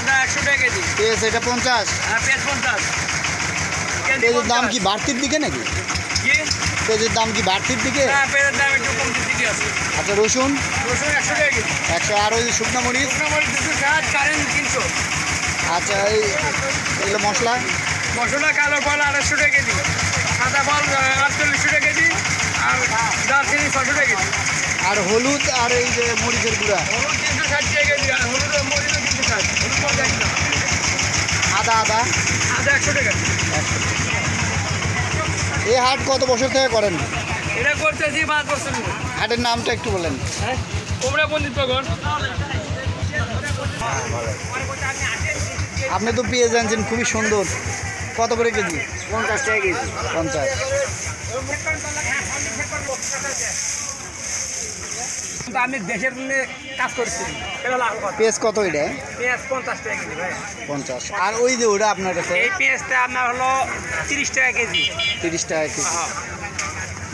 আদা 100 টাকা কেজি। পেঁয়াজ এটা 50। হ্যাঁ পেঁয়াজ 50। পেঁয়াজের দাম কি বাড়তির দিকে নাকি? কি পেঁয়াজের দাম কি বাড়তির দিকে? হ্যাঁ পেঁয়াজের দাম একটু কমতির দিকে আছে। আচ্ছা রসুন? রসুন 100 টাকা কেজি। 100। আর ওই শুকনো মরিচ? শুকনো মরিচ 260, কারেন্ট 300। আচ্ছা এগুলো মশলা? মশলা কালো ফল 250 টাকা কেজি, সাদা ফল 48 টাকা কেজি, আর দারচিনি 600 টাকা কেজি। আর হলুদ আর এই যে মরিচের গুঁড়া? হলুদ 360 টাকা কেজি, আর হলুদ মরিচ 360, হলুদ 50 টাকা। আদা? আদা 100 টাকা। এই হাট কত বছর থেকে করেন? এটা করতেছি 5 বছর। হাটের নামটা একটু বলেন। হ্যাঁ কোমরা বন্দিত পাগল। আপনি তো পেঁয়াজ আনছেন খুবই সুন্দর, কত করে কেজি? 50 টাকা কেজি। 50। আমি দেশের জন্য কাজ করছি। পেঁয়াজ কত এটা? পেঁয়াজ 50 টাকা কেজি ভাই। 50। আর ওই যে ওটা আপনার কাছে? এই পেঁয়াজটা আপনার হলো 30 টাকা কেজি। 30 টাকা কেজি।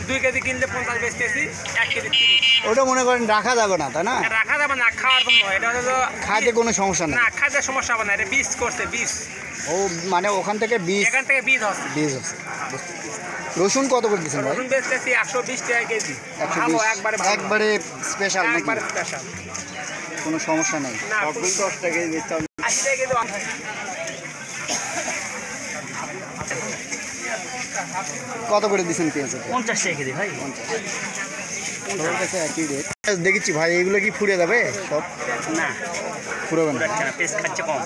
2 কেজি কিনলে 50 বেচতেছি, 1 কেজি 30। ওটা মনে করেন রাখা যাবে না, তাই না? রাখা যাবে না, খাওয়ার জন্য। এটা হলো খাইতে কোনো সমস্যা নেই? না, খাইতে সমস্যা হবে না, এটা বীজ করছে, বীজ। ও মানে ওখান থেকে বীজ? এখান থেকে বীজ হচ্ছে। বীজ হচ্ছে। রসুন কত করে দিচ্ছেন ভাই? রসুন বেচতেছি 120 টাকা কেজি। 120। ভালো, একবারে ভালো। একবারে স্পেশাল নাকি? একবারে স্পেশাল, কোনো সমস্যা নেই? না 10 টাকা কেজি দিতে হবে। 80 টাকা কেজি। কত করে দিচ্ছেন পেঁয়াজ? 50 টাকা কেজি ভাই। 50 কাছে একই রেট। দেখেছি ভাই, এগুলো কি ফুরে যাবে সব? না ফুরবে না? পেঁয়াজ খাচ্ছে কম,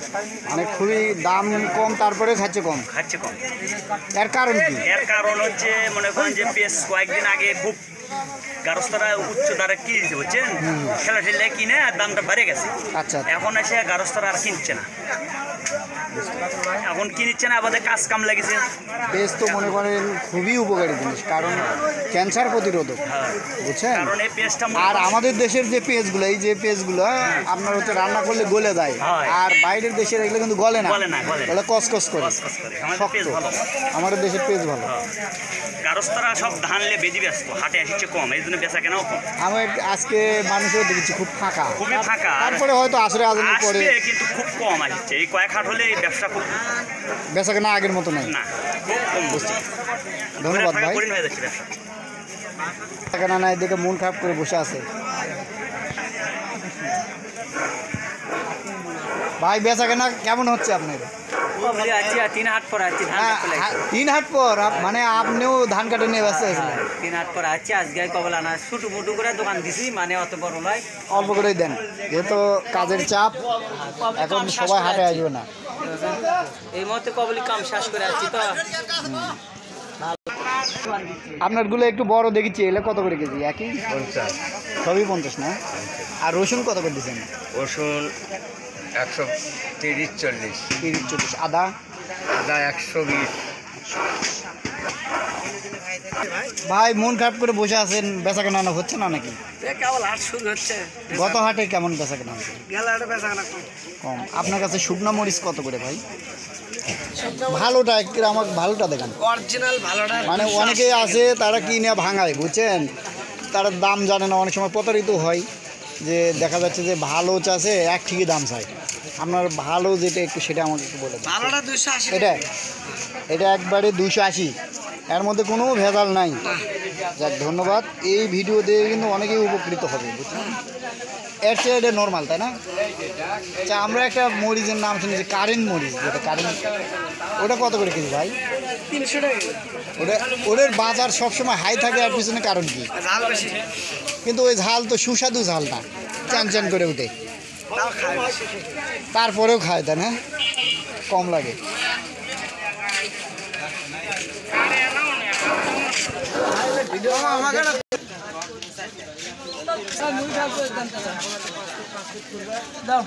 মানে খুবই দাম কম, তারপরে খাচ্ছে কম। খাচ্ছে কম। এর কারণ কি? এর কারণ হচ্ছে মনে করেন যে পেঁয়াজ কয়েকদিন আগে খুব গারস্থরা উচ্চ দারে কিনছে, বুঝছেন? ঠেলা ঠেলে কিনে আর দামটা বেড়ে গেছে। আচ্ছা। এখন এসে গারস্থরা আর কিনছে না, এখন কিনছে না, আমাদের কাজ কাম লেগেছে। পেঁয়াজ তো মনে করেন খুবই উপকারী জিনিস, কারণ ক্যান্সার প্রতিরোধক, বুঝছেন? কারণ এই পেঁয়াজটা আর আমাদের দেশের যে পেঁয়াজগুলো, এই যে পেঁয়াজগুলো আপনার হচ্ছে রান্না করলে গলে যায়, আর বাইরের দেশের এগুলো কিন্তু গলে না, ওগুলো কসকস করে, শক্ত। আমাদের দেশের পেঁয়াজ ভালো। গারস্থরা সব ধানলে বেজি ব্যস্ত, হাটে আসছে কম, এই জন্য বেচা কেনাও কম। আমি আজকে মানুষও দেখেছি খুব ফাঁকা, খুবই ফাঁকা। তারপরে হয়তো আসরে আজানের পরে কিন্তু খুব কম আসছে। এই কয়েক হাট হলে এই ব্যবসা খুব বেচা কেনা আগের মতো নাই। না, খুব কম বুঝছি। ধন্যবাদ ভাই। হয়ে যাচ্ছে ব্যবসা। বেচা কেনা নাই দেখে মন খারাপ করে বসে আছে ভাই। বেচা কেনা কেমন হচ্ছে আপনার? 3 হাট পর আছি, 3 হাট পর মানে আপনিও ধান কাটে নিয়ে ব্যস্ত আছেন? 3 হাট পর আছি। আজকে কবলা না ছোটো মোটো করে দোকান দিছি, মানে অত বড় নয়, অল্প করেই দেন, যেহেতু কাজের চাপ, এখন সবাই হাটে আসবে না। এই মুহূর্তে কবলি কাম শেষ করে আছি তো। আপনারগুলো একটু বড় দেখেছি, এলে কত করে কেজি? একই 50। সবই 50 না? আর রসুন কত করে দিচ্ছেন? রসুন 130, 40। 30, 40। আদা? আদা 120। ভাই মন খারাপ করে বসে আছেন, বেচা কেনা হচ্ছে না নাকি? কেবল হাট শুরু হচ্ছে। গত হাটে কেমন বেচা কেনা হচ্ছে? কম। আপনার কাছে শুকনো মরিচ কত করে ভাই? ভালোটা একটু আমাকে ভালোটা দেখান। অরিজিনাল ভালোটা মানে অনেকেই আছে তারা কিনে ভাঙায়, বুঝছেন? তারা দাম জানে না, অনেক সময় প্রতারিত হয়, যে দেখা যাচ্ছে যে ভালো চাষে এক ঠিকই দাম চাই। আপনার ভালো যেটা একটু সেটা আমাকে একটু বলে দেন। ভালোটা 280। এটা একবারে 280, এর মধ্যে কোনো ভেজাল নাই। যাক ধন্যবাদ। এই ভিডিও দিয়ে কিন্তু অনেকেই উপকৃত হবে, বুঝছেন? এর চেয়ে এটা নর্মাল, তাই না? আচ্ছা, আমরা একটা মরিচের নাম শুনেছি, কারেন্ট মরিচ, যেটা কারেন্ট, ওটা কত করে কেজি ভাই? 300 টাকা। ওদের বাজার সবসময় হাই থাকে, আর পিছনে কারণ কি? ঝাল বেশি। কিন্তু ওই ঝাল তো সুস্বাদু ঝাল না, চ্যান চ্যান করে উঠে, তারপরেও খায়, তাই না? কম লাগে। দাও